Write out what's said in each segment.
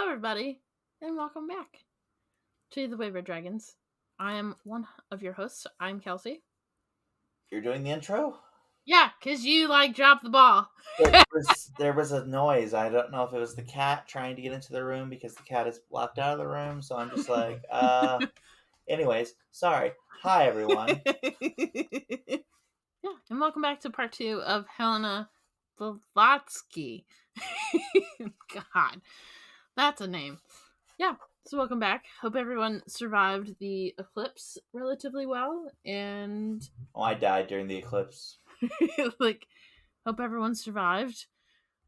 everybody, and welcome back to the Wayward Dragons. I am one of your hosts. I'm Kelsey. You're doing the intro? Yeah, because you, dropped the ball. There was a noise. I don't know if it was the cat trying to get into the room because the cat is locked out of the room, so I'm just like, Anyways, sorry. Hi, everyone. Yeah, and welcome back to part 2 of Helena Blavatsky. God, that's a name. Yeah, so welcome back. Hope everyone survived the eclipse relatively well, and Oh, I died during the eclipse. hope everyone survived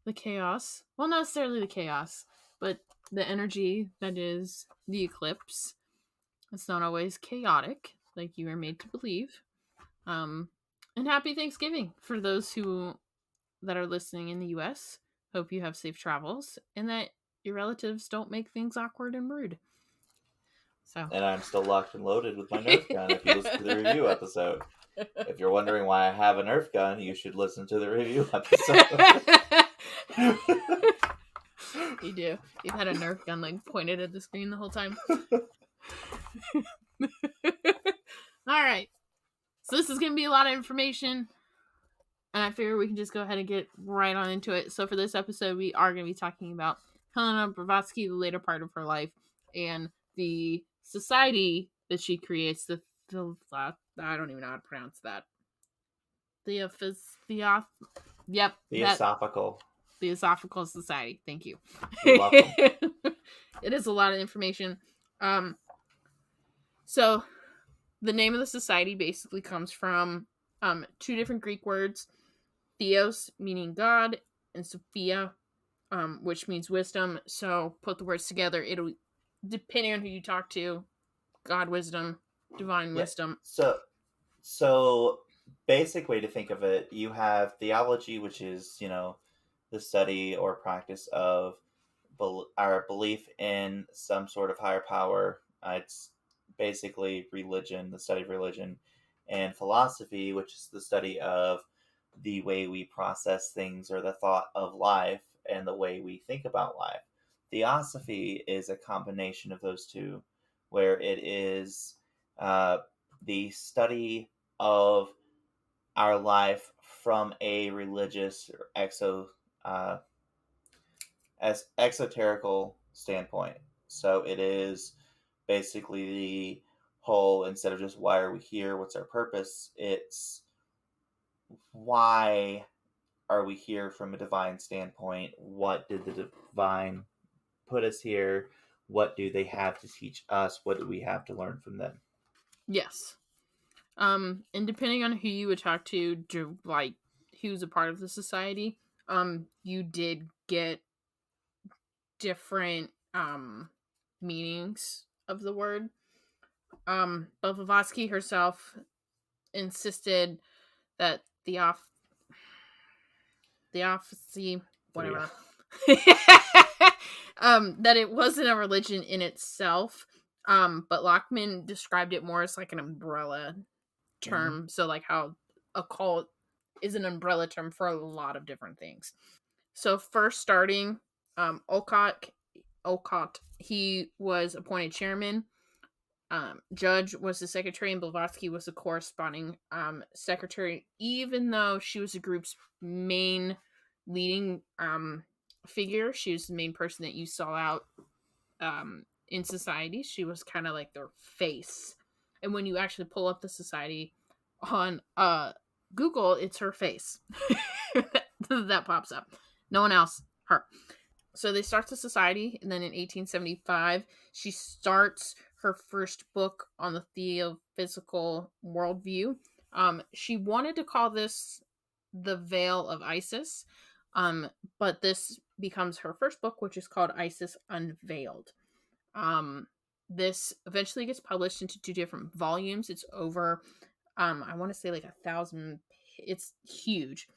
the chaos. Well, not necessarily the chaos, but the energy that is the eclipse. It's not always chaotic, like you are made to believe. And happy Thanksgiving for those that are listening in the US. Hope you have safe travels and that your relatives don't make things awkward and rude. So. And I'm still locked and loaded with my Nerf gun if you listen to the review episode. If you're wondering why I have a Nerf gun, you should listen to the review episode. You do. You've had a Nerf gun pointed at the screen the whole time. Alright. So this is going to be a lot of information. And I figure we can just go ahead and get right on into it. So for this episode, we are going to be talking about Helena Blavatsky, the later part of her life, and the society that she creates. I don't even know how to pronounce that. Theosophical Society. Thank you. You're welcome. It is a lot of information. So the name of the society basically comes from two different Greek words. Theos, meaning God, and Sophia, which means wisdom. So put the words together, it'll, depending on who you talk to, God, wisdom, divine wisdom. So basic way to think of it, you have theology, which is, the study or practice of our belief in some sort of higher power. It's basically religion, the study of religion, and philosophy, which is the study of the way we process things or the thought of life and the way we think about life. Theosophy is a combination of those two, where it is the study of our life from a religious or exoterical standpoint. So it is basically the whole, instead of just why are we here, what's our purpose, it's why are we here from a divine standpoint? What did the divine put us here? What do they have to teach us? What do we have to learn from them? Yes. And depending on who you would talk to, who's a part of the society, you did get different meanings of the word. Blavatsky herself insisted that theosophy, whatever, that it wasn't a religion in itself, but Lockman described it more as like an umbrella term. Mm-hmm. So like how a cult is an umbrella term for a lot of different things. So first starting, Olcott, he was appointed chairman. Judge was the secretary, and Blavatsky was the corresponding secretary, even though she was the group's main leading figure. She was the main person that you saw out in society. She was kind of like their face. And when you actually pull up the society on Google, it's her face. that pops up. No one else, her. So they start the society, and then in 1875, she starts her first book on the theophysical worldview. She wanted to call this The Veil of Isis, but this becomes her first book, which is called Isis Unveiled. This eventually gets published into 2 different volumes. It's over, I want to say 1,000. It's huge.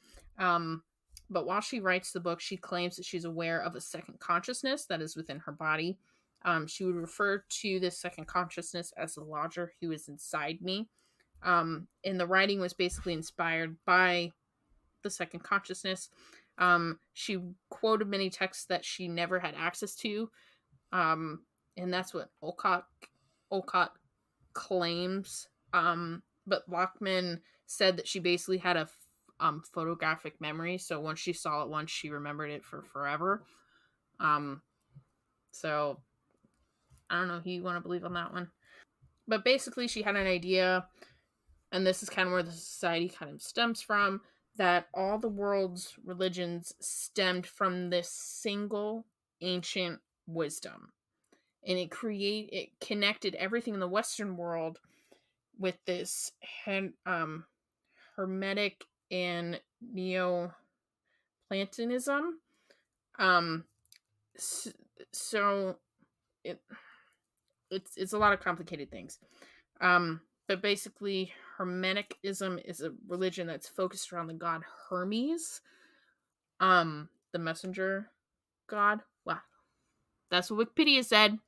But while she writes the book, she claims that she's aware of a second consciousness that is within her body. She would refer to this second consciousness as the lodger who is inside me. And the writing was basically inspired by the second consciousness. She quoted many texts that she never had access to, And that's what Olcott claims. But Lockman said that she basically had a photographic memory, so once she saw it once, she remembered it for forever. So I don't know who you want to believe on that one. But basically, she had an idea, and this is kind of where the society kind of stems from, that all the world's religions stemmed from this single ancient wisdom. And it connected everything in the Western world with this Hermetic and Neoplatonism. Um, so it it's a lot of complicated things. But basically, Hermeticism is a religion that's focused around the god Hermes, the messenger god. Wow, that's what Wikipedia said.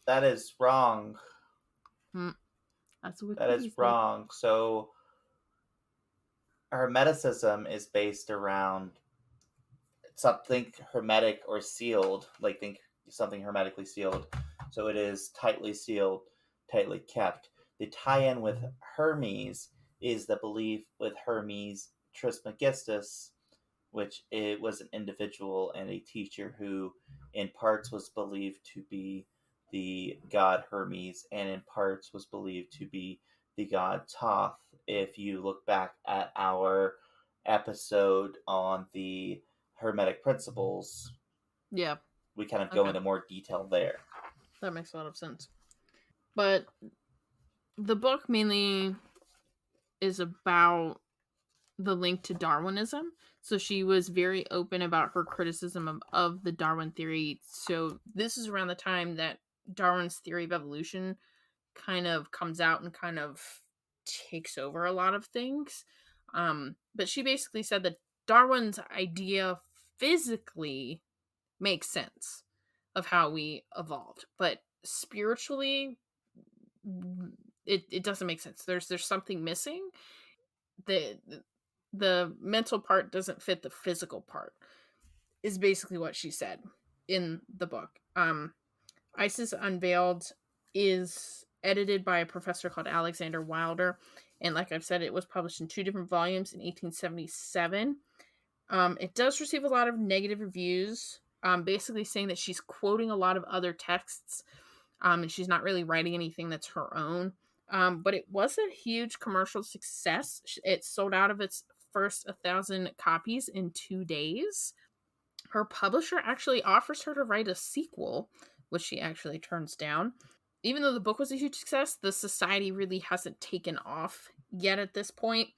That is wrong. That's what That is Wikipedia said. wrong. So Hermeticism is based around something hermetic or sealed, like think something hermetically sealed. So it is tightly sealed, tightly kept. The tie-in with Hermes is the belief with Hermes Trismegistus, which it was an individual and a teacher who, in parts, was believed to be the god Hermes, and in parts was believed to be the god Thoth. If you look back at our episode on the Hermetic principles, Yeah. we kind of go Okay. into more detail there. That makes a lot of sense. But the book mainly is about the link to Darwinism. So she was very open about her criticism of the Darwin theory. So this is around the time that Darwin's theory of evolution kind of comes out and kind of takes over a lot of things. But she basically said that Darwin's idea physically makes sense of how we evolved, but spiritually, it doesn't make sense. There's something missing. The the mental part doesn't fit the physical part. Is basically what she said in the book. Isis Unveiled is edited by a professor called Alexander Wilder, and like I've said, it was published in 2 different volumes in 1877. It does receive a lot of negative reviews, basically saying that she's quoting a lot of other texts, and she's not really writing anything that's her own. But it was a huge commercial success. It sold out of its first 1,000 copies in 2 days. Her publisher actually offers her to write a sequel, which she actually turns down. Even though the book was a huge success, the society really hasn't taken off yet at this point.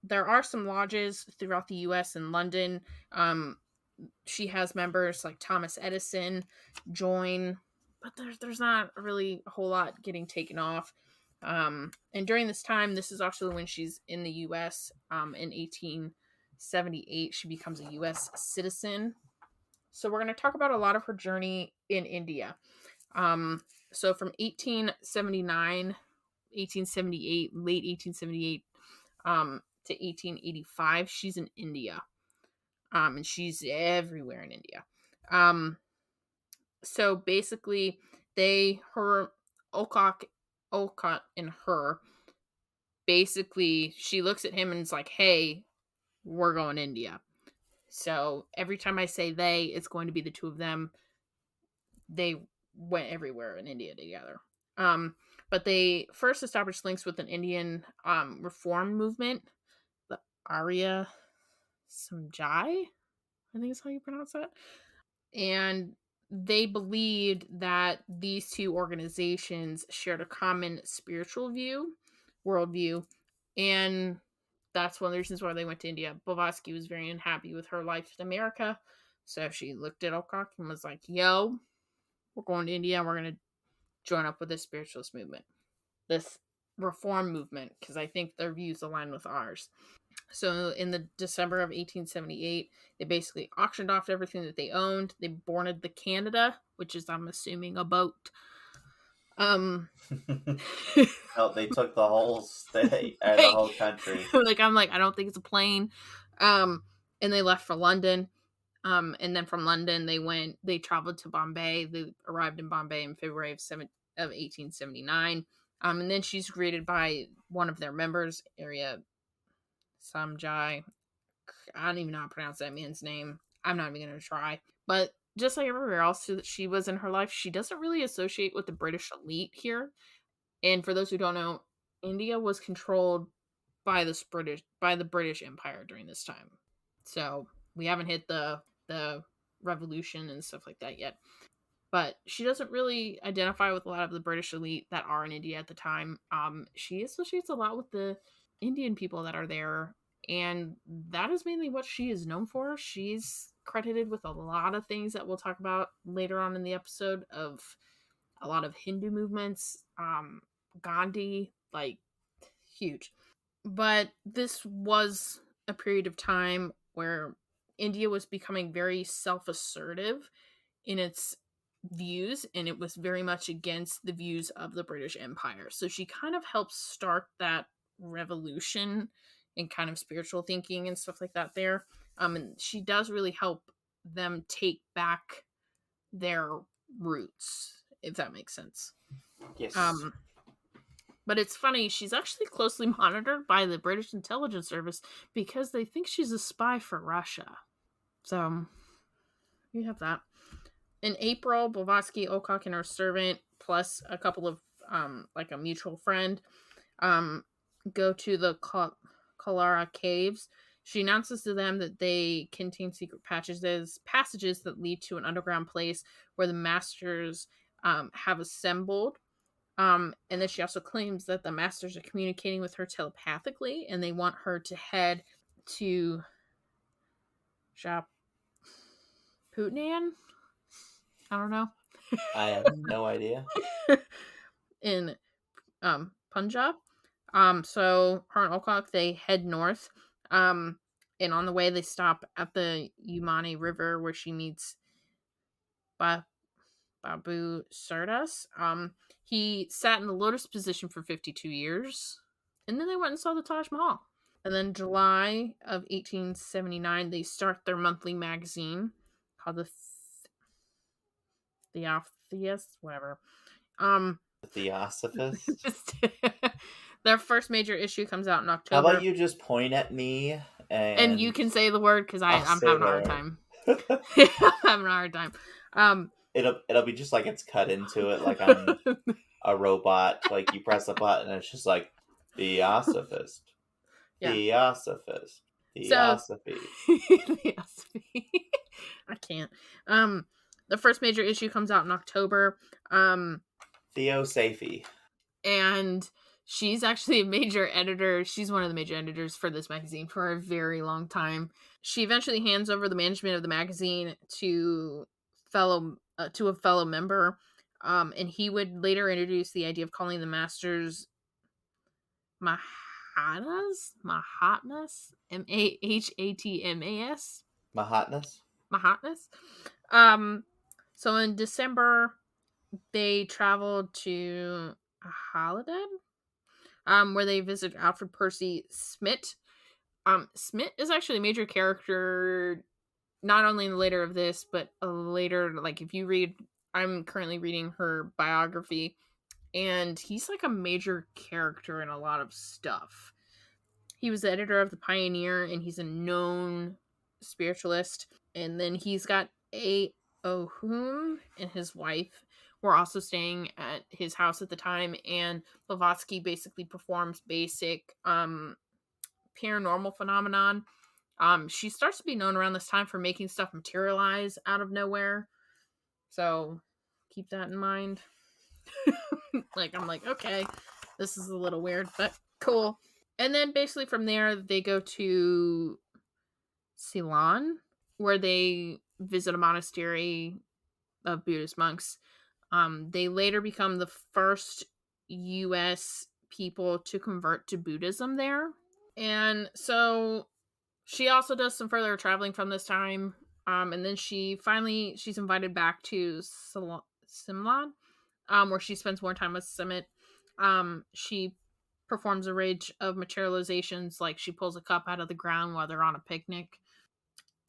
There are some lodges throughout the US and London. She has members like Thomas Edison join, but there's not really a whole lot getting taken off. And during this time, this is actually when she's in the US. In 1878, she becomes a US citizen. So we're going to talk about a lot of her journey in India. So from 1878, late 1878, to 1885, she's in India. And she's everywhere in India. So basically, Olcott and her, basically, she looks at him and is like, hey, we're going to India. So every time I say they, it's going to be the two of them. They went everywhere in India together. But they first established links with an Indian reform movement, the Arya Samajai, I think is how you pronounce that. And they believed that these two organizations shared a common spiritual worldview, and that's one of the reasons why they went to India. Blavatsky was very unhappy with her life in America, so she looked at Alcock and was like, yo, we're going to India and we're going to join up with this spiritualist movement, this reform movement, because I think their views align with ours. So in the December of 1878, they basically auctioned off everything that they owned. They boarded the Canada, which is, I'm assuming, a boat. No, they took the whole state or the whole country. I'm like, I don't think it's a plane. And they left for London. And then from London, they traveled to Bombay. They arrived in Bombay in February of 1879. And then she's greeted by one of their members, Arya Samjai. I don't even know how to pronounce that man's name. I'm not even going to try. But just like everywhere else that she was in her life, she doesn't really associate with the British elite here. And for those who don't know, India was controlled by the British Empire during this time. So we haven't hit the revolution and stuff like that yet. But she doesn't really identify with a lot of the British elite that are in India at the time. She associates a lot with the Indian people that are there, and that is mainly what she is known for. She's credited with a lot of things that we'll talk about later on in the episode, of a lot of Hindu movements, Gandhi, like huge. But this was a period of time where India was becoming very self-assertive in its views, and it was very much against the views of the British Empire. So she kind of helps start that revolution in kind of spiritual thinking and stuff like that there. And she does really help them take back their roots, if that makes sense. Yes. But it's funny, she's actually closely monitored by the British intelligence service because they think she's a spy for Russia. So, you have that. In April, Blavatsky, Ocock, and her servant, plus a couple of, like a mutual friend, go to the Kalara caves. She announces to them that they contain secret passages that lead to an underground place where the masters have assembled. And then she also claims that the masters are communicating with her telepathically, and they want her to head to Putnan? I don't know. I have no idea. In Punjab. So her and Ocock, they head north. And on the way they stop at the Yamani River where she meets Babu Sardas. He sat in the lotus position for 52 years. And then they went and saw the Taj Mahal. And then July of 1879, they start their monthly magazine called the Theosophist, whatever. The Theosophist? Their first major issue comes out in October. How about you just point at me and you can say the word, because I'm having a hard time. I'm having a hard time. It'll be just like it's cut into it, like I'm a robot. Like you press a button and it's just like Theosophist. Yeah. Theosophist. Theosophy. Theosophy. I can't. The first major issue comes out in October. Theosophy. And she's actually a major editor. She's one of the major editors for this magazine for a very long time. She eventually hands over the management of the magazine to a fellow member. And he would later introduce the idea of calling the masters Mahatmas? Mahatmas? Mahatmas. So in December, they traveled to Holiday, where they visit Alfred Percy Smith. Smith is actually a major character, not only in the later of this, but later, like if you read, I'm currently reading her biography, and he's like a major character in a lot of stuff. He was the editor of the Pioneer, and he's a known spiritualist. And then he's got Ohum and his wife were also staying at his house at the time, and Blavatsky basically performs basic paranormal phenomenon. She starts to be known around this time for making stuff materialize out of nowhere, so keep that in mind. I'm like, okay, this is a little weird, but cool. And then basically from there they go to Ceylon, where they visit a monastery of Buddhist monks. They later become the first U.S. people to convert to Buddhism there. And she also does some further traveling from this time. And then she's invited back to Simlan, where she spends more time with Summit. She performs a range of materializations, like she pulls a cup out of the ground while they're on a picnic.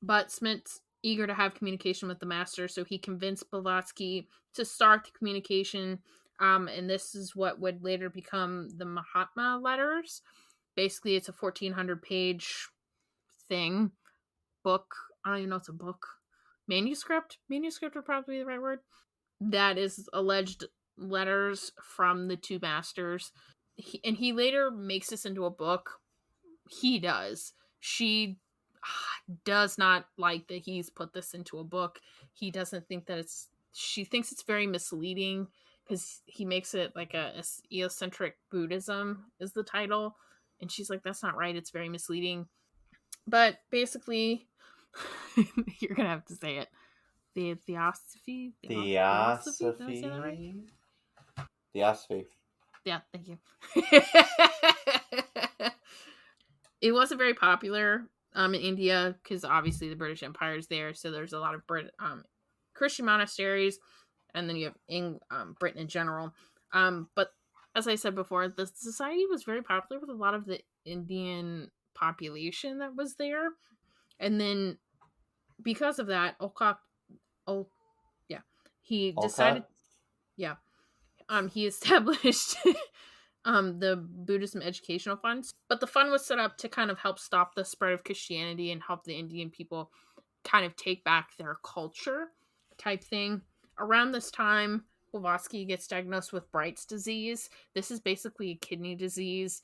But Smith eager to have communication with the master, so he convinced Blavatsky to start the communication. And this is what would later become the Mahatma letters. Basically, it's a 1,400-page thing, book. I don't even know if it's a book. Manuscript? Manuscript would probably be the right word. That is alleged letters from the two masters. And he later makes this into a book. He does. She does not like that he's put this into a book. He doesn't think that it's. She thinks it's very misleading because he makes it like a eocentric Buddhism is the title, and she's like, "That's not right. It's very misleading." But basically, you're gonna have to say it. The theosophy. Theosophy. Did I say that right? Theosophy. Yeah, thank you. It wasn't very popular in India because obviously the British Empire is there, so there's a lot of Christian monasteries, and then you have in Britain in general. But as I said before, the society was very popular with a lot of the Indian population that was there, and then because of that, he decided, Olcott? he established the Buddhism Educational Fund. But the fund was set up to kind of help stop the spread of Christianity and help the Indian people kind of take back their culture type thing. Around this time, Blavatsky gets diagnosed with Bright's disease. This is basically a kidney disease.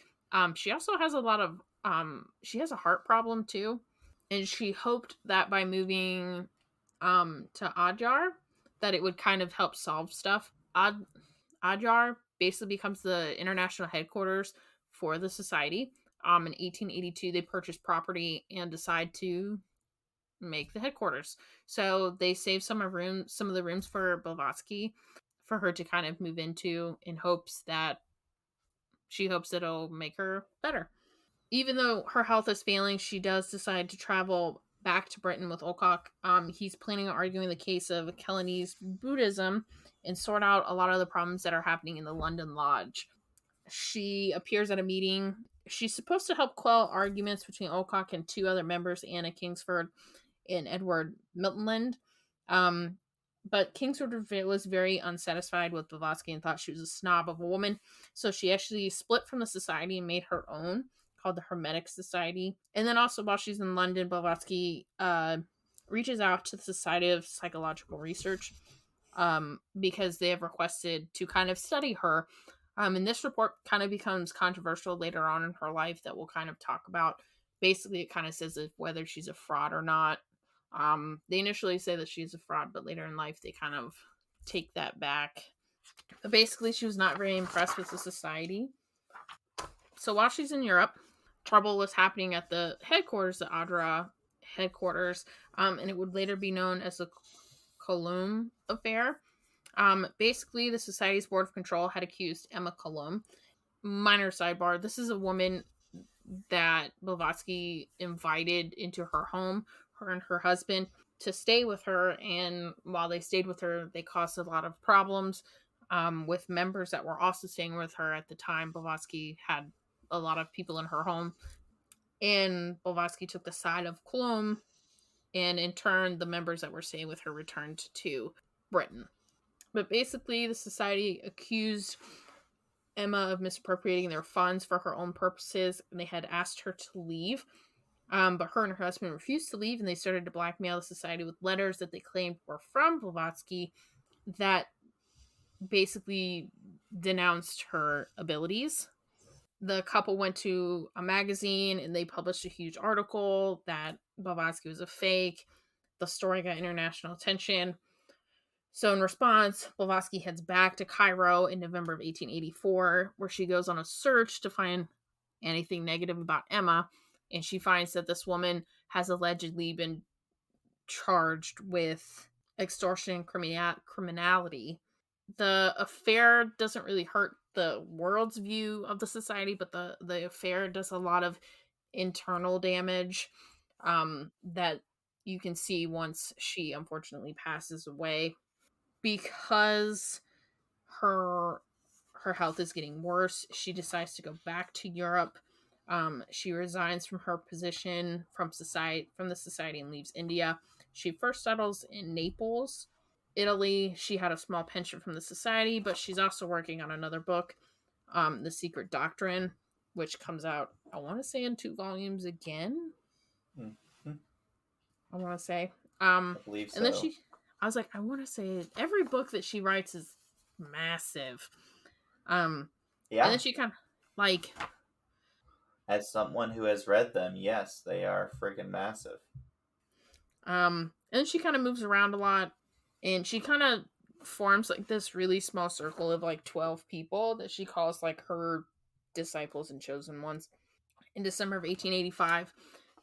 She also has a lot of she has a heart problem too, and she hoped that by moving to Adyar that it would kind of help solve stuff. Adyar basically becomes the international headquarters for the society. In 1882, they purchase property and decide to make the headquarters. So they save some of the rooms for Blavatsky for her to kind of move into in hopes that it'll make her better. Even though her health is failing, she does decide to travel back to Britain with Olcott. He's planning on arguing the case of Celanese Buddhism and sort out a lot of the problems that are happening in the London Lodge. She appears at a meeting. She's supposed to help quell arguments between Olcott and two other members, Anna Kingsford and Edward Miltonland. But Kingsford was very unsatisfied with Blavatsky and thought she was a snob of a woman. So she actually split from the society and made her own, called the Hermetic Society. And then also while she's in London, Blavatsky reaches out to the Society of Psychological Research because they have requested to kind of study her. And this report kind of becomes controversial later on in her life that we'll kind of talk about. Basically, it kind of says whether she's a fraud or not. They initially say that she's a fraud, but later in life they kind of take that back. But basically, she was not very impressed with the society. So while she's in Europe, trouble was happening at the headquarters, the Adra headquarters, and it would later be known as the Colomb affair. Basically, the society's board of control had accused Emma Colomb. Minor sidebar: this is a woman that Blavatsky invited into her home, her and her husband, to stay with her. And while they stayed with her, they caused a lot of problems with members that were also staying with her at the time. Blavatsky had a lot of people in her home, and Blavatsky took the side of Colomb, and in turn, the members that were staying with her returned to Britain. But basically, the society accused Emma of misappropriating their funds for her own purposes, and they had asked her to leave. But her and her husband refused to leave, and they started to blackmail the society with letters that they claimed were from Blavatsky that basically denounced her abilities. The couple went to a magazine and they published a huge article that Blavatsky was a fake. The story got international attention. So in response, Blavatsky heads back to Cairo in November of 1884, where she goes on a search to find anything negative about Emma, and she finds that this woman has allegedly been charged with extortion and criminality. The affair doesn't really hurt the world's view of the society, but the affair does a lot of internal damage that you can see once she unfortunately passes away. Because her health is getting worse, she decides to go back to Europe. She resigns from her position from the society and leaves India. She first settles in Naples, Italy. She had a small pension from the society, but she's also working on another book, The Secret Doctrine, which comes out, I want to say, in 2 volumes again. Mm-hmm. I want to say. I believe so. And then I was like, I want to say every book that she writes is massive. Yeah. And then she kind of like, as someone who has read them, yes, they are friggin' massive. and then she kind of moves around a lot, and she kind of forms like this really small circle of like 12 people that she calls like her disciples and chosen ones. In December of 1885,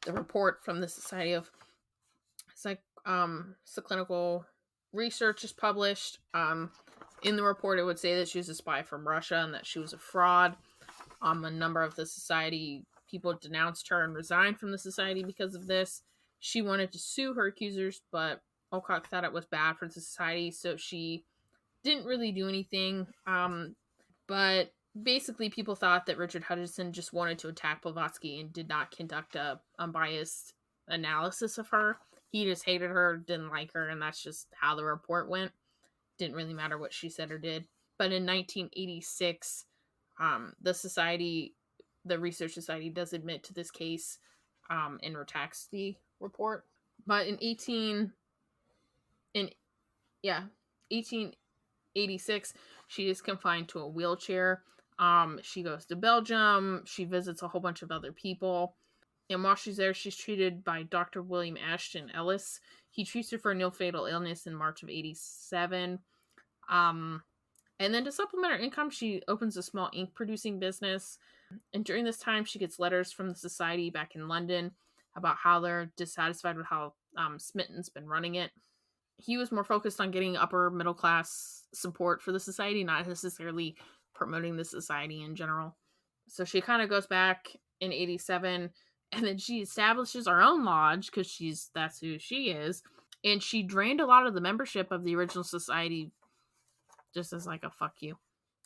the report from the Society of Clinical Research is published. In the report, it would say that she was a spy from Russia and that she was a fraud. A number of the society people denounced her and resigned from the society because of this. She wanted to sue her accusers, but Alcock thought it was bad for the society, so she didn't really do anything. But basically, people thought that Richard Hutchinson just wanted to attack Blavatsky and did not conduct a unbiased analysis of her. He just hated her, didn't like her, and that's just how the report went. Didn't really matter what she said or did. But in 1986, the research society does admit to this case, and retracts the report. But in 1886, she is confined to a wheelchair. She goes to Belgium. She visits a whole bunch of other people. And while she's there, she's treated by Dr. William Ashton Ellis. He treats her for a no-fatal illness in March of 87. And then to supplement her income, she opens a small ink producing business. And during this time, she gets letters from the society back in London about how they're dissatisfied with how Smitten's been running it. He was more focused on getting upper middle class support for the society, not necessarily promoting the society in general. So she kind of goes back in 87, and then she establishes her own lodge because that's who she is. And she drained a lot of the membership of the original society just as like a fuck you.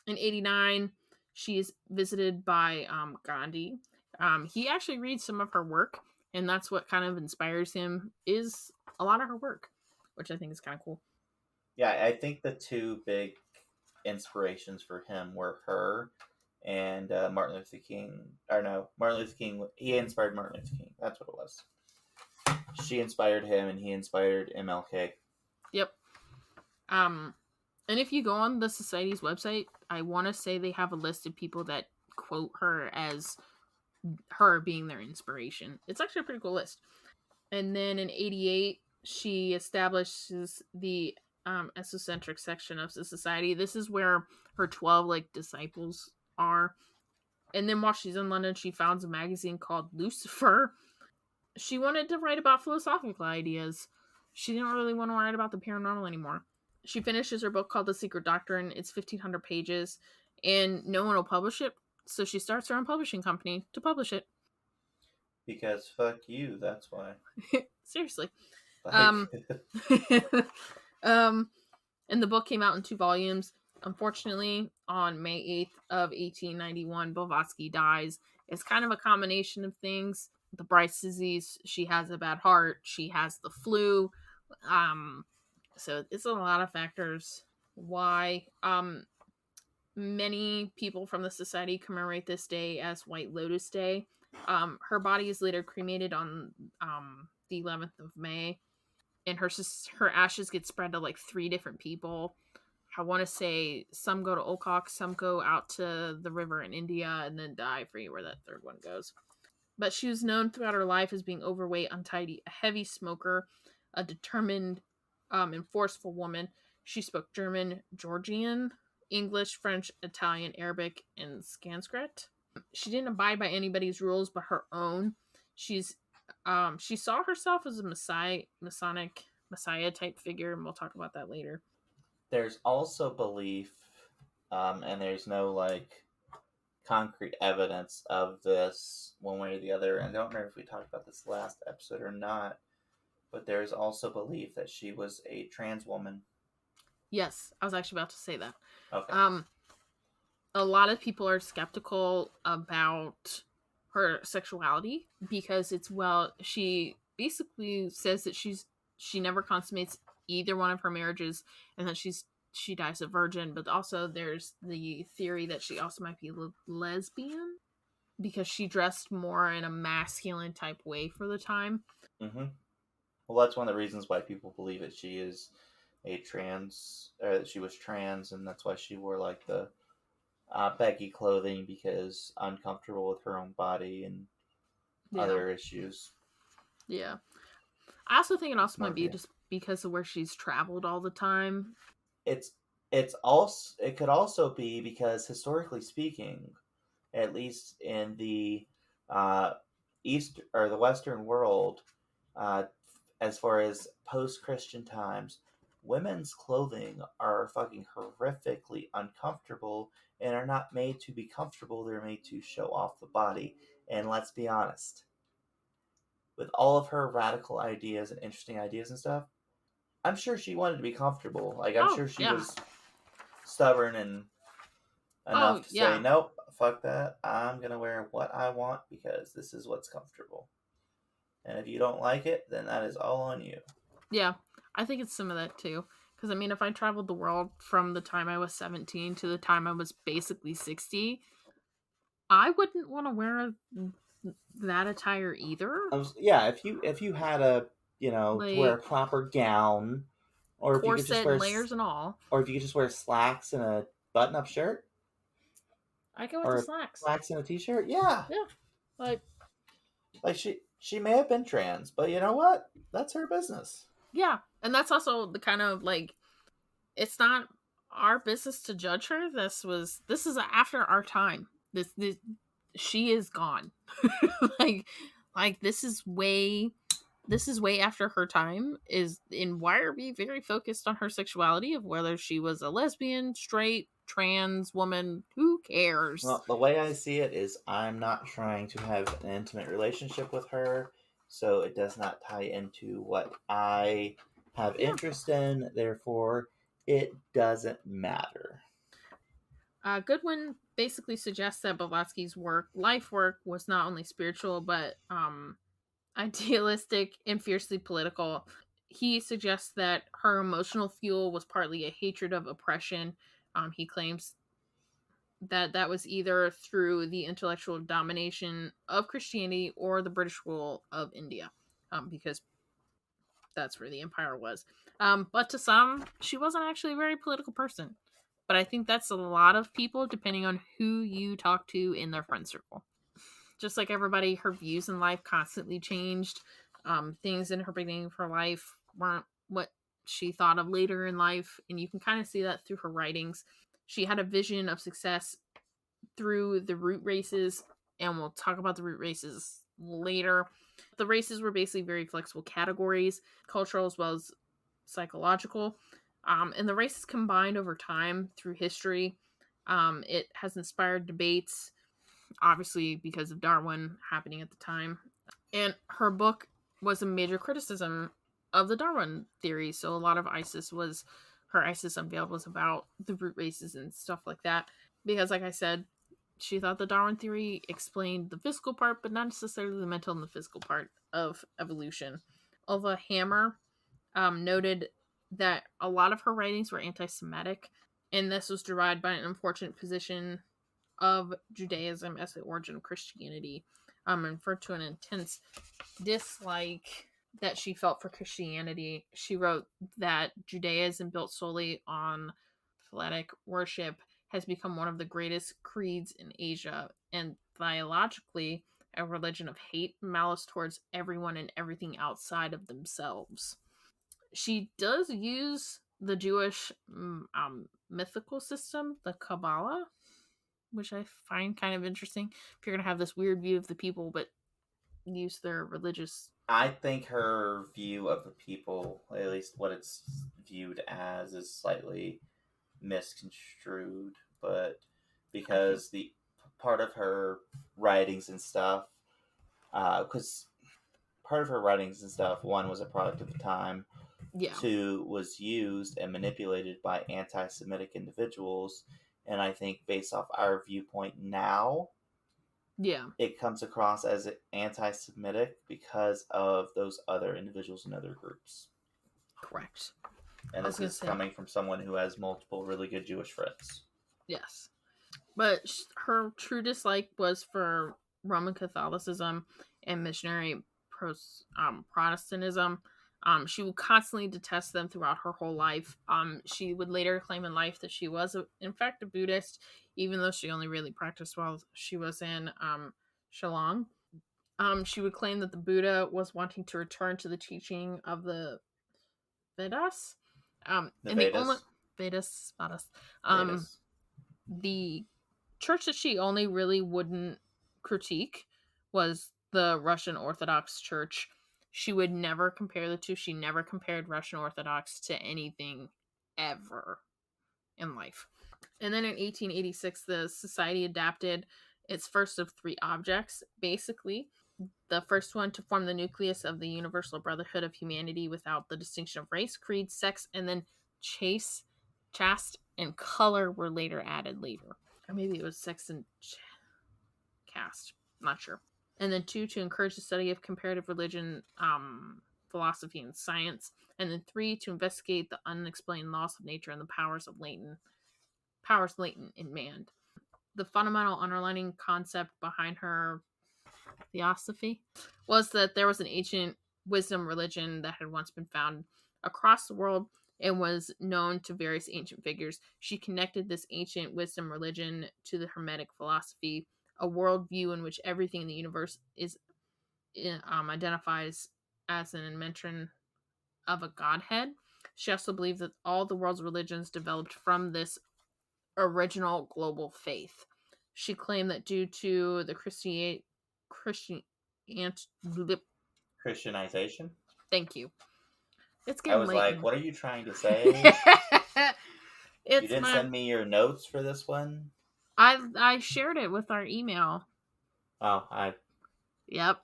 In 89, she is visited by Gandhi. He actually reads some of her work, and that's what kind of inspires him, is a lot of her work, which I think is kind of cool. Yeah, I think the 2 big inspirations for him were her and Martin Luther King. Or no, Martin Luther King. He inspired Martin Luther King. That's what it was. She inspired him, and he inspired MLK. Yep. And if you go on the society's website, I want to say they have a list of people that quote her as her being their inspiration. It's actually a pretty cool list. And then in 88, she establishes the esocentric section of the society. This is where her 12 like disciples are. And then while she's in London, she founds a magazine called Lucifer. She wanted to write about philosophical ideas. She didn't really want to write about the paranormal anymore. She finishes her book called The Secret Doctrine. It's 1,500 pages, and no one will publish it. So she starts her own publishing company to publish it. Because fuck you, that's why. Seriously. Like... And the book came out in 2 volumes. Unfortunately, on May 8th of 1891, Blavatsky dies. It's kind of a combination of things. The Bright's disease, she has a bad heart, she has the flu. So it's a lot of factors why. Many people from the society commemorate this day as White Lotus Day. Her body is later cremated on the 11th of May, and her ashes get spread to like 3 different people. I want to say some go to Olcott, some go out to the river in India, and then die. I forget where that 3rd one goes. But she was known throughout her life as being overweight, untidy, a heavy smoker, a determined and forceful woman. She spoke German, Georgian, English, French, Italian, Arabic, and Sanskrit. She didn't abide by anybody's rules but her own. She saw herself as a Masonic messiah type figure, and we'll talk about that later. There's also belief, and there's no like concrete evidence of this one way or the other. And I don't remember if we talked about this last episode or not, but there's also belief that she was a trans woman. Yes, I was actually about to say that. Okay. A lot of people are skeptical about her sexuality because she basically says that she never consummates either one of her marriages, and that she dies a virgin. But also there's the theory that she also might be lesbian because she dressed more in a masculine type way for the time. Mm-hmm. Well, that's one of the reasons why people believe that she is a trans, or that she was trans, and that's why she wore like the baggy clothing, because uncomfortable with her own body and other issues. Yeah. I also think it also might be Marketing. just because of where she's traveled all the time. It could also be because, historically speaking, at least in the uh, east or the Western world, uh, as far as post-Christian times, women's clothing are fucking horrifically uncomfortable and are not made to be comfortable. They're made to show off the body. And let's be honest, with all of her radical ideas and interesting ideas and stuff, I'm sure she wanted to be comfortable. Like, I'm Oh, sure she yeah. was stubborn and Oh, enough to say, yeah. nope, fuck that. I'm going to wear what I want because this is what's comfortable. And if you don't like it, then that is all on you. Yeah. I think it's some of that too. Because, I mean, if I traveled the world from the time I was 17 to the time I was basically 60, I wouldn't want to wear that attire either. Yeah, if you had a, to wear a Like, proper gown, or if you could just corset wear, and layers and all. or if you could just wear slacks and a button-up shirt, I go with the or slacks. slacks and a t-shirt, yeah. Yeah. Like she may have been trans, but you know what? That's her business. Yeah. And that's also the kind of, like, it's not our business to judge her. This is after our time. This she is gone. like this is way after her time. Is in why are we very focused on her sexuality of whether she was a lesbian, straight, trans woman? Who cares? Well, the way I see it is I'm not trying to have an intimate relationship with her, so it does not tie into what I have interest in. Therefore, it doesn't matter. Goodwin basically suggests that Blavatsky's life work, was not only spiritual but idealistic and fiercely political. He suggests that her emotional fuel was partly a hatred of oppression. He claims that that was either through the intellectual domination of Christianity or the British rule of India, because that's where the empire was. But to some, she wasn't actually a very political person. But I think that's a lot of people, depending on who you talk to in their friend circle. Just like everybody, her views in life constantly changed. Things in her beginning of her life weren't what she thought of later in life, and you can kind of see that through her writings. She had a vision of success through the root races, and we'll talk about the root races later. The races were basically very flexible categories, cultural as well as psychological. And the races combined over time through history. It has inspired debates, obviously because of Darwin happening at the time. And her book was a major criticism of the Darwin theory. So a lot of her ISIS Unveiled was about the root races and stuff like that. Because, like I said, she thought the Darwin theory explained the physical part, but not necessarily the mental and the physical part of evolution. Ulva Hammer noted that a lot of her writings were anti-Semitic, and this was derived by an unfortunate position of Judaism as the origin of Christianity, and referred to an intense dislike that she felt for Christianity. She wrote that Judaism, built solely on phallic worship, has become one of the greatest creeds in Asia, and theologically a religion of hate and malice towards everyone and everything outside of themselves. She does use the Jewish mythical system, the Kabbalah, which I find kind of interesting. If you're going to have this weird view of the people, but use their religious. I think her view of the people, at least what it's viewed as, is slightly misconstrued, but because the part of her writings and stuff, because part of her writings and stuff, one, was a product of the time, two, was used and manipulated by anti-Semitic individuals, and I think based off our viewpoint now, Yeah. it comes across as anti-Semitic because of those other individuals and other groups. Correct. And I was this gonna is say coming from someone who has multiple really good Jewish friends. yes, but her true dislike was for Roman Catholicism and missionary Protestantism. She would constantly detest them throughout her whole life. She would later claim in life that she was, in fact, a Buddhist, even though she only really practiced while she was in Shillong. She would claim that the Buddha was wanting to return to the teaching of the Vedas. The And the only Vedas. Vedas. Vedas. The church that she only really wouldn't critique was the Russian Orthodox Church. She would never compare the two. She never compared Russian Orthodox to anything ever in life. And then in 1886, the society adapted its first of three objects, basically. The first one to form the nucleus of the universal brotherhood of humanity without the distinction of race, creed, sex, and then chaste, and color were later added later. Or maybe it was sex and caste. I'm not sure. And then two, to encourage the study of comparative religion, philosophy, and science. And then three, to investigate the unexplained laws of nature and the powers latent in man. The fundamental underlining concept behind her theosophy was that there was an ancient wisdom religion that had once been found across the world and was known to various ancient figures. She connected this ancient wisdom religion to the Hermetic philosophy, a worldview in which everything in the universe is identifies as an invention of a godhead. She also believed that all the world's religions developed from this original global faith. She claimed that due to the Christian Christianization. thank you. It's I getting was late. like, what are you trying to say? You It's didn't send me your notes for this one? I shared it with our email. Oh, Yep.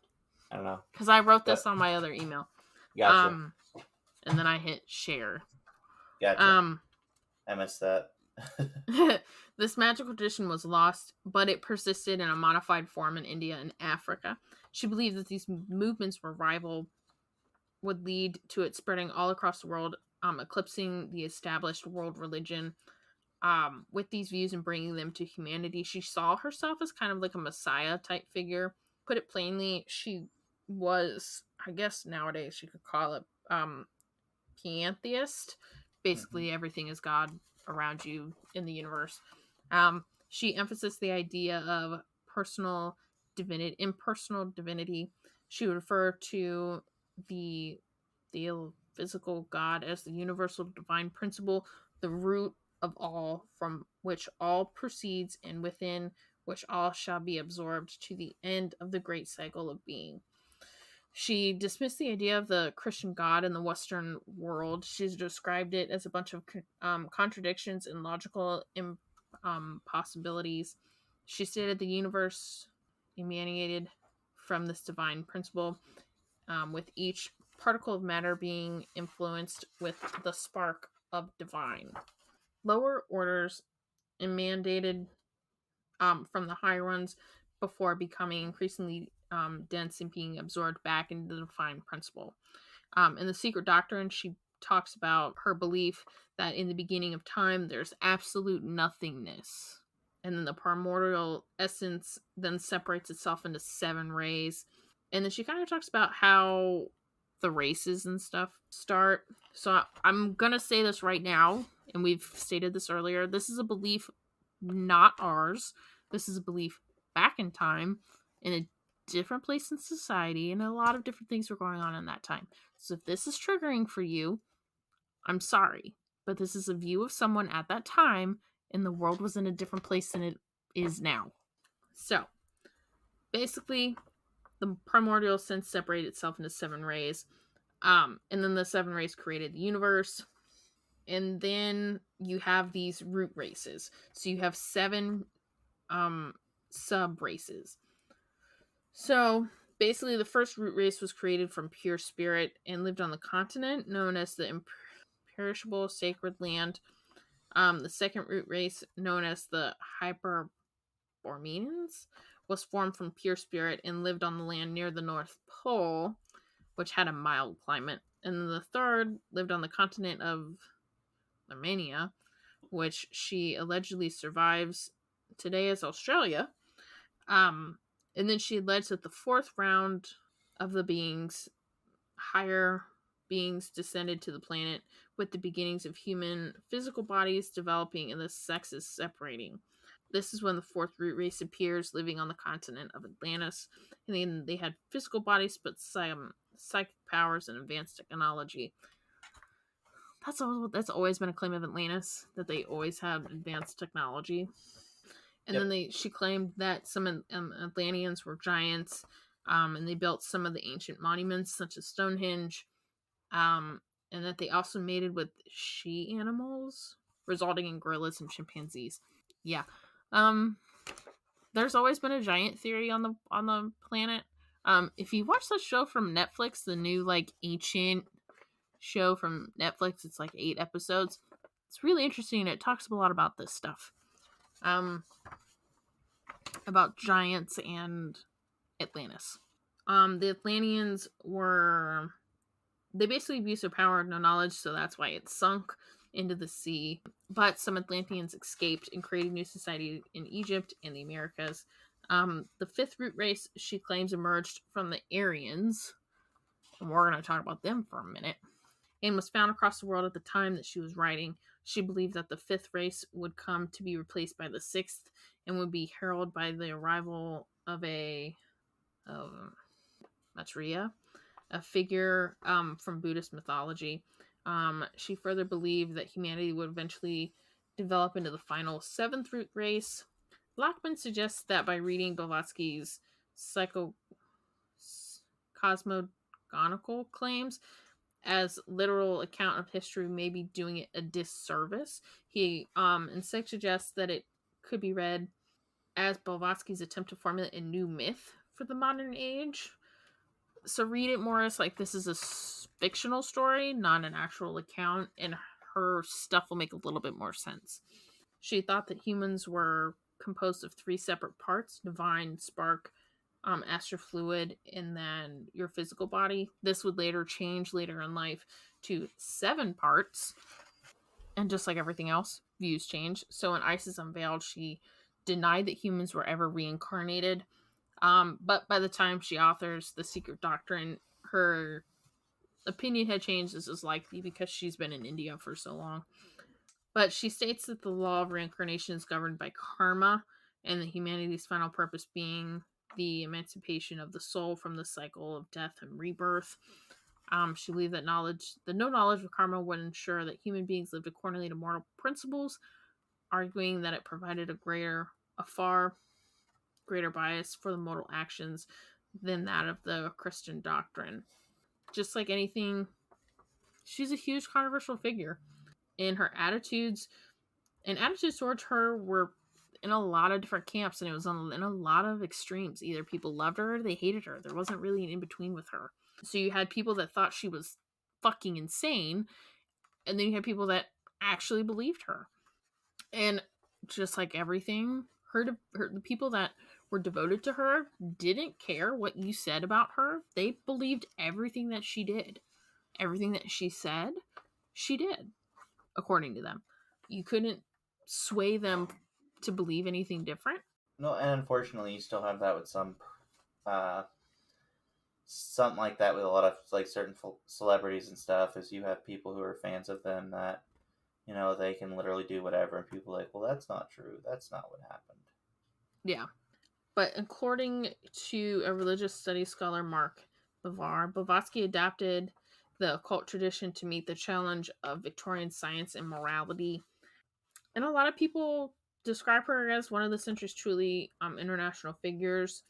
I don't know. Because I wrote this on my other email. Gotcha. And then I hit share. Gotcha. I missed that. This magical tradition was lost, but it persisted in a modified form in India and Africa. She believed that these movements would lead to it spreading all across the world, eclipsing the established world religion. With these views and bringing them to humanity, she saw herself as kind of like a messiah type figure. Put it plainly, she was, I guess nowadays you could call it, pantheist. Basically, everything is God around you in the universe. She emphasized the idea of impersonal divinity. She would refer to the physical God as the universal divine principle, the root of all, from which all proceeds and within which all shall be absorbed to the end of the great cycle of being. She dismissed the idea of the Christian God in the Western world. She's described it as a bunch of contradictions and logical impossibilities. She stated the universe emanated from this divine principle, with each particle of matter being influenced with the spark of divine. Lower orders emanated from the higher ones before becoming increasingly dense and being absorbed back into the divine principle. In the Secret Doctrine, she talks about her belief that in the beginning of time, there's absolute nothingness. And then the primordial essence then separates itself into 7 rays. And then she kind of talks about how the races and stuff start. So I'm going to say this right now, and we've stated this earlier. This is a belief not ours. This is a belief back in time in a different place in society, and a lot of different things were going on in that time. So if this is triggering for you, I'm sorry, but this is a view of someone at that time, and the world was in a different place than it is now. So basically, the primordial sense separated itself into 7 rays, and then the 7 rays created the universe. And then you have these root races. So you have 7 sub races. So basically, the first root race was created from pure spirit and lived on the continent known as the imperishable sacred land. The second root race, known as the Hyperboreans, was formed from pure spirit and lived on the land near the North Pole, which had a mild climate. And the third lived on the continent of Armenia, which she allegedly survives today as Australia. And then she alleged that the fourth round of the beings, higher beings, descended to the planet with the beginnings of human physical bodies developing and the sexes separating. This is when the fourth root race appears, living on the continent of Atlantis. And then they had physical bodies, but some psychic powers and advanced technology. That's always been a claim of Atlantis, that they always have advanced technology. And Yep. then she claimed that some Atlanteans were giants, and they built some of the ancient monuments, such as Stonehenge, and that they also mated with she animals, resulting in gorillas and chimpanzees. Yeah. There's always been a giant theory on the planet. If you watch the show from Netflix, the new like ancient show from Netflix, it's like 8 episodes. It's really interesting. It talks a lot about this stuff. About giants and Atlantis. The Atlanteans were, they basically abused their power, no knowledge, so that's why it sunk into the sea. But some Atlanteans escaped and created new society in Egypt and the Americas. The fifth root race, she claims, emerged from the Aryans, and we're going to talk about them for a minute, and was found across the world at the time that she was writing. She believed that the fifth race would come to be replaced by the sixth and would be heralded by the arrival of a Maitreya, a figure from Buddhist mythology. She further believed that humanity would eventually develop into the final seventh root race. Lockman suggests that by reading Blavatsky's cosmogonical claims as literal account of history, may be doing it a disservice. He instead suggests that it could be read as Blavatsky's attempt to formulate a new myth for the modern age. So read it more as like this is a fictional story, not an actual account, and her stuff will make a little bit more sense. She thought that humans were composed of 3 separate parts: divine, spark, astral fluid, and then your physical body. This would later change later in life to 7 parts. And just like everything else, views change. So in Isis Unveiled, she denied that humans were ever reincarnated. But by the time she authors The Secret Doctrine, her opinion had changed. This is likely because she's been in India for so long. But she states that the law of reincarnation is governed by karma, and that humanity's final purpose being the emancipation of the soul from the cycle of death and rebirth. She believed that no knowledge of karma would ensure that human beings lived accordingly to moral principles, arguing that it provided a far greater bias for the mortal actions than that of the Christian doctrine. Just like anything, she's a huge controversial figure. And her attitudes towards her were in a lot of different camps, and it was in a lot of extremes. Either people loved her or they hated her. There wasn't really an in-between with her. So you had people that thought she was fucking insane, and then you had people that actually believed her. And just like everything, the people that were devoted to her didn't care what you said about her. They believed everything that she did. Everything that she said, she did, according to them. You couldn't sway them to believe anything different. No, and unfortunately, you still have that with something like that with a lot of like certain celebrities and stuff. Is you have people who are fans of them that they can literally do whatever, and people are like, well, that's not true. That's not what happened. Yeah, but according to a religious studies scholar, Mark Bavar, Blavatsky adapted the occult tradition to meet the challenge of Victorian science and morality. And a lot of people describe her as one of the century's truly international figures.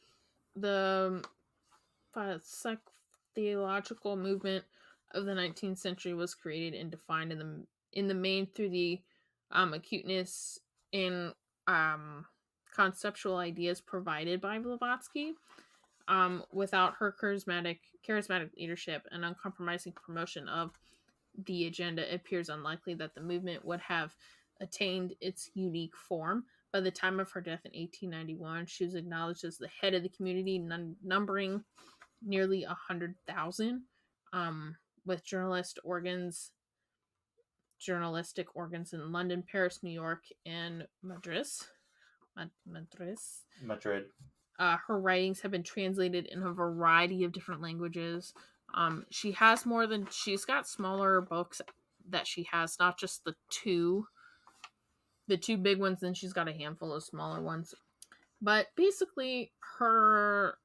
The theological movement of the 19th century was created and defined in the main through the acuteness in conceptual ideas provided by Blavatsky. Without her charismatic leadership and uncompromising promotion of the agenda, it appears unlikely that the movement would have attained its unique form. By the time of her death in 1891, she was acknowledged as the head of the community, numbering nearly 100,000, with journalistic organs in London, Paris, New York, and Madrid. Madrid. Her writings have been translated in a variety of different languages. She's got smaller books that she has, not just the two big ones, then she's got a handful of smaller ones. But basically her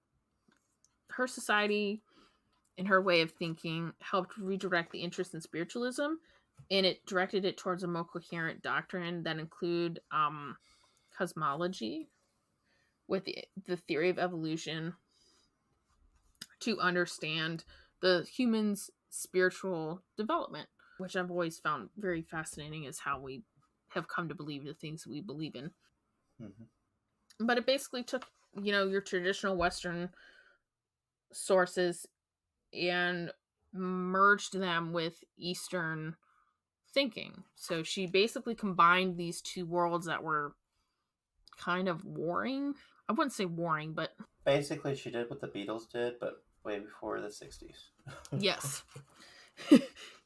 society and her way of thinking helped redirect the interest in spiritualism, and it directed it towards a more coherent doctrine that include cosmology with the theory of evolution to understand the human's spiritual development, which I've always found very fascinating, is how we have come to believe the things we believe in. Mm-hmm. But it basically took, your traditional Western sources and merged them with Eastern thinking. So she basically combined these two worlds that were kind of warring. I wouldn't say warring, but basically she did what the Beatles did, but way before the 60s. Yes.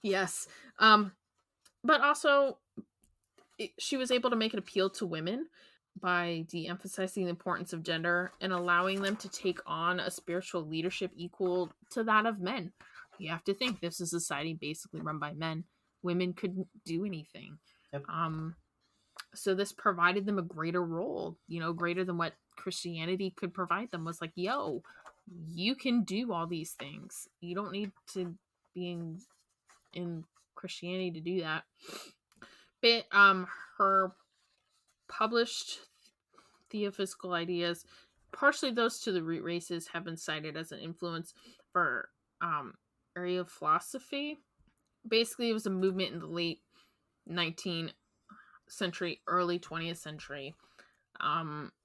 Yes. But also she was able to make an appeal to women by de-emphasizing the importance of gender and allowing them to take on a spiritual leadership equal to that of men. You have to think, this is a society basically run by men. Women couldn't do anything. Yep. So this provided them a greater role, greater than what Christianity could provide them. Was like, yo, you can do all these things. You don't need to be in Christianity to do that. But her published theophysical ideas, partially those to the root races, have been cited as an influence for area of philosophy. Basically, it was a movement in the late 19th century, early 20th century,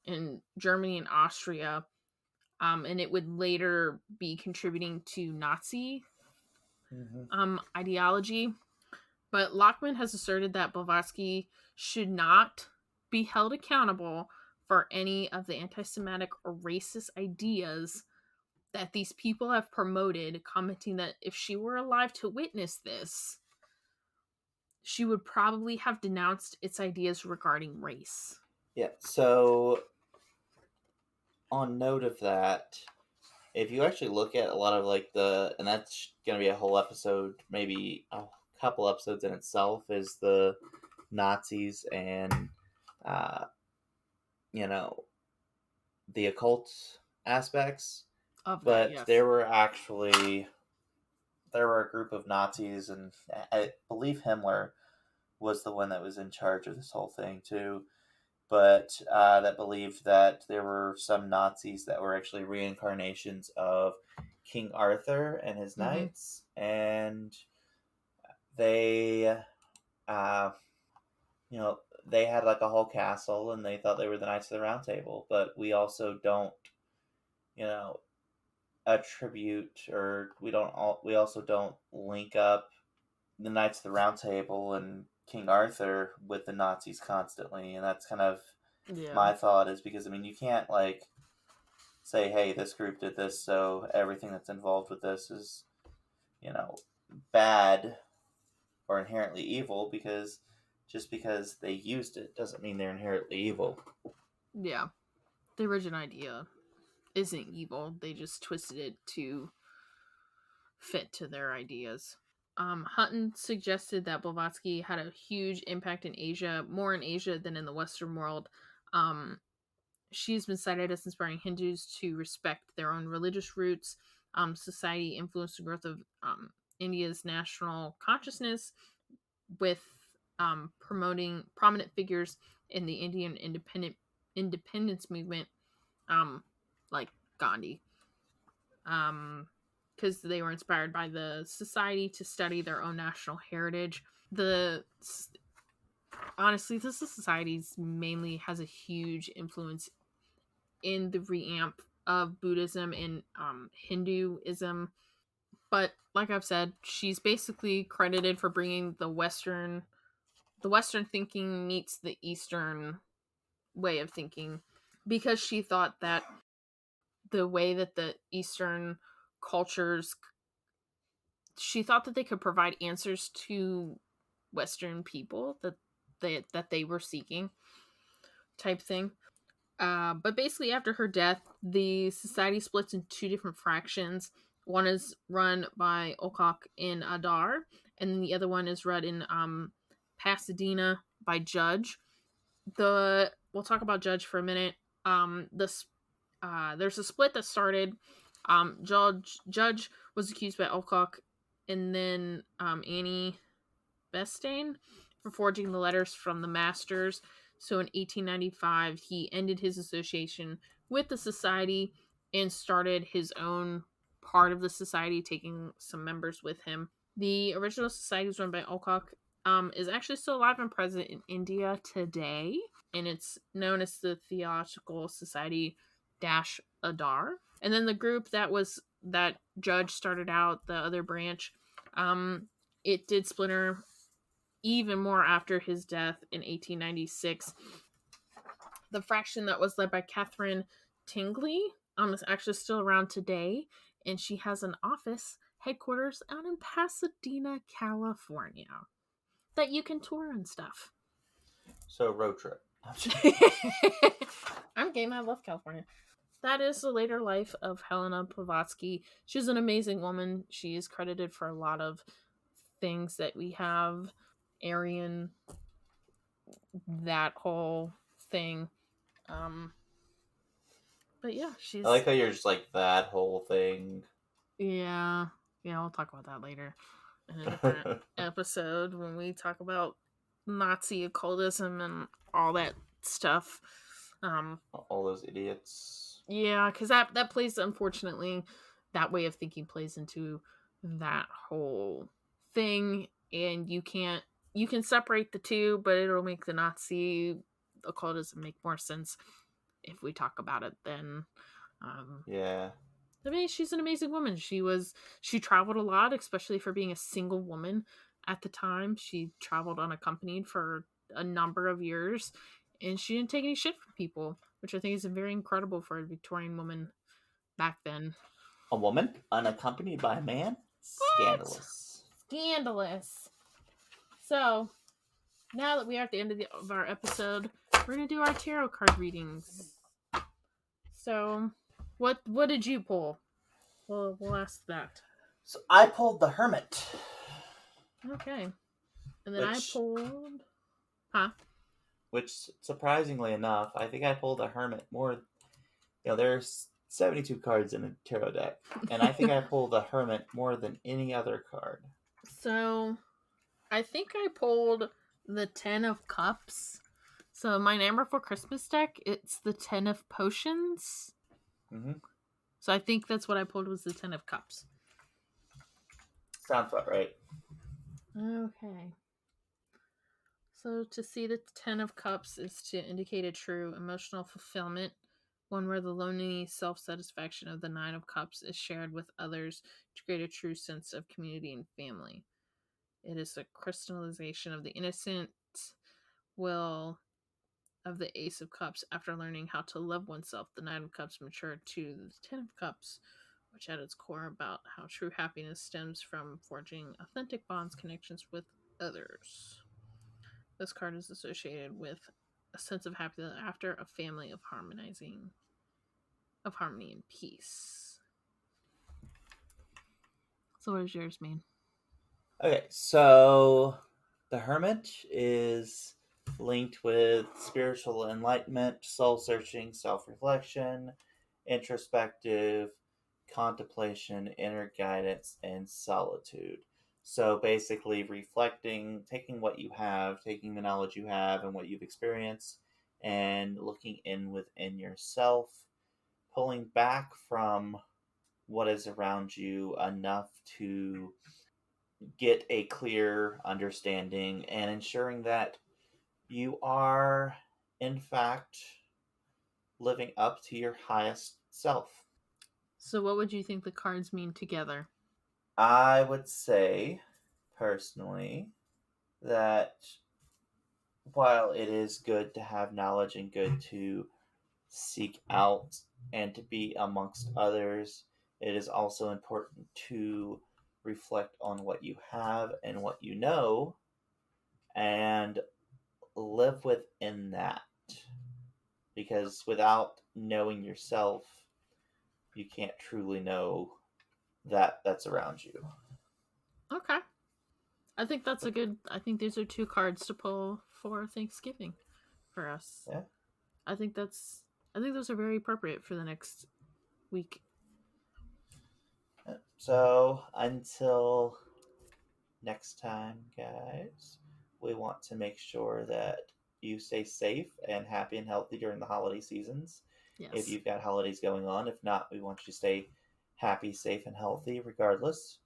in Germany and Austria, and it would later be contributing to Nazi ideology. But Lockman has asserted that Blavatsky should not be held accountable for any of the anti-Semitic or racist ideas that these people have promoted, commenting that if she were alive to witness this, she would probably have denounced its ideas regarding race. Yeah, so on note of that, if you actually look at a lot of and that's going to be a whole episode, maybe a couple episodes in itself, is the Nazis and, the occult aspects. Of that, but yes. there were a group of Nazis, and I believe Himmler was the one that was in charge of this whole thing too, but that believed that there were some Nazis that were actually reincarnations of King Arthur and his knights, and they they had like a whole castle, and they thought they were the Knights of the Round Table. But we also don't attribute, or we also don't link up the Knights of the Round Table and King Arthur with the Nazis constantly. And that's kind of my thought, is because you can't say, hey, this group did this, so everything that's involved with this is bad or inherently evil, because just because they used it doesn't mean they're inherently evil. Yeah, the original idea isn't evil. They just twisted it to fit to their ideas. Hutton suggested that Blavatsky had a huge impact in Asia, more in Asia than in the Western world. She's been cited as inspiring Hindus to respect their own religious roots. Society influenced the growth of India's national consciousness with promoting prominent figures in the Indian independence movement, like Gandhi, because they were inspired by the society to study their own national heritage. Honestly, this society mainly has a huge influence in the revamp of Buddhism and Hinduism. But like I've said, she's basically credited for bringing the Western thinking meets the Eastern way of thinking, because she thought that the way that the Eastern cultures, she thought that they could provide answers to Western people that they were seeking, type thing. But basically, after her death, the society splits in two different fractions. One is run by Okok in Adar, and then the other one is run in Pasadena by Judge. We'll talk about Judge for a minute. There's a split that started. Judge was accused by Okok, and then Annie Bestain for forging the letters from the masters. So in 1895, he ended his association with the society and started his own part of the society, taking some members with him. The original society was run by Alcock, is actually still alive and present in India today, and it's known as the Theological Society Adar. And then the group that Judge started out, the other branch, it did splinter even more after his death in 1896. The fraction that was led by Catherine Tingley is actually still around today, and she has an office headquarters out in Pasadena, California, that you can tour and stuff. So road trip. I'm game. I love California. That is the later life of Helena Blavatsky. She's an amazing woman. She is credited for a lot of things that we have. Aryan, that whole thing. But yeah, she's. I like how you're just like that whole thing. Yeah, we'll talk about that later in a different episode when we talk about Nazi occultism and all that stuff. All those idiots. Yeah, because that plays, unfortunately, that way of thinking plays into that whole thing, and you can separate the two, but it'll make the Nazi occultism make more sense if we talk about it then. Yeah. I mean, she's an amazing woman. She traveled a lot, especially for being a single woman at the time. She traveled unaccompanied for a number of years, and she didn't take any shit from people, which I think is very incredible for a Victorian woman back then. A woman unaccompanied by a man? Scandalous. Scandalous. So, now that we are at the end of our episode, we're going to do our tarot card readings. So, what did you pull? We'll ask that. So I pulled the Hermit. Okay. And then I pulled... Huh? Which, surprisingly enough, I think I pulled a Hermit more... there's 72 cards in a tarot deck. And I think I pulled the Hermit more than any other card. So, I think I pulled the 10 of Cups. So, my Nightmare Before Christmas deck, it's the 10 of Potions. Mm-hmm. So, I think that's what I pulled, was the 10 of Cups. Sounds about right. Okay. So, to see the 10 of Cups is to indicate a true emotional fulfillment, one where the lonely self-satisfaction of the 9 of Cups is shared with others to create a true sense of community and family. It is a crystallization of the innocent will of the Ace of Cups after learning how to love oneself. The 9 of Cups matured to the 10 of Cups, which at its core about how true happiness stems from forging authentic bonds, connections with others. This card is associated with a sense of happiness after a family of harmony and peace. So what does yours mean? Okay, so the Hermit is linked with spiritual enlightenment, soul-searching, self-reflection, introspective, contemplation, inner guidance, and solitude. So basically reflecting, taking what you have, taking the knowledge you have and what you've experienced, and looking in within yourself, pulling back from what is around you enough to get a clear understanding and ensuring that you are, in fact, living up to your highest self. So what would you think the cards mean together? I would say, personally, that while it is good to have knowledge and good to seek out and to be amongst others, it is also important to reflect on what you have and what you know and live within that. Because without knowing yourself, you can't truly know that's around you. Okay. I think that's a good. I think these are two cards to pull for Thanksgiving for us. Yeah. I think that's. I think those are very appropriate for the next week. So until next time, guys, we want to make sure that you stay safe and happy and healthy during the holiday seasons. If Yes. you've got holidays going on, if not, we want you to stay happy, safe, and healthy regardless.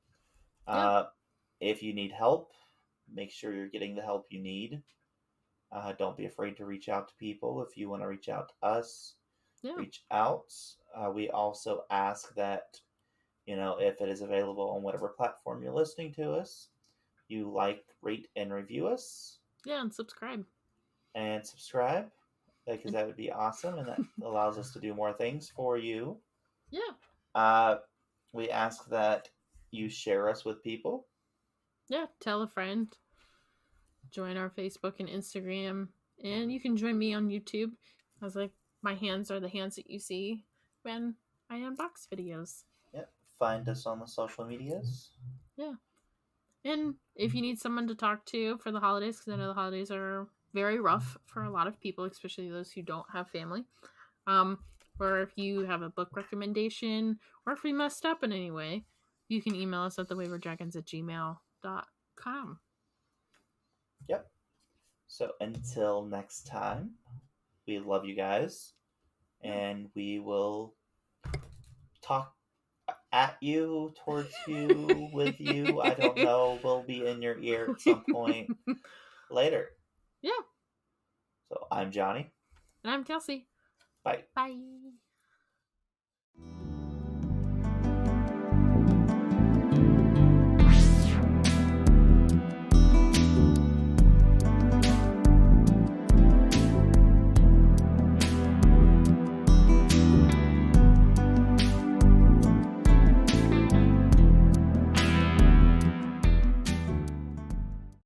Yeah. Uh, if you need help, make sure you're getting the help you need. Don't be afraid to reach out to people. If you want to reach out to us, Yeah. reach out. We also ask that, if it is available on whatever platform you're listening to us, you like, rate, and review us Yeah. And subscribe. and subscribe because And that would be awesome and that allows us to do more things for you. yeah. Uh, we ask that you share us with people. Yeah. Tell a friend. Join our Facebook and Instagram, and you can join me on YouTube. I was like, my hands are the hands that you see when I unbox videos. Yep. Find us on the social medias. Yeah. And if you need someone to talk to for the holidays, because I know the holidays are very rough for a lot of people, especially those who don't have family, um, or if you have a book recommendation, or if we messed up in any way, you can email us at thewaywarddragons@gmail.com. Yep. So until next time, we love you guys Yeah. and we will talk at you, towards you, with you. I don't know. We'll be in your ear at some point later. Yeah. So I'm Johnny. And I'm Kelsey. Bye. Bye.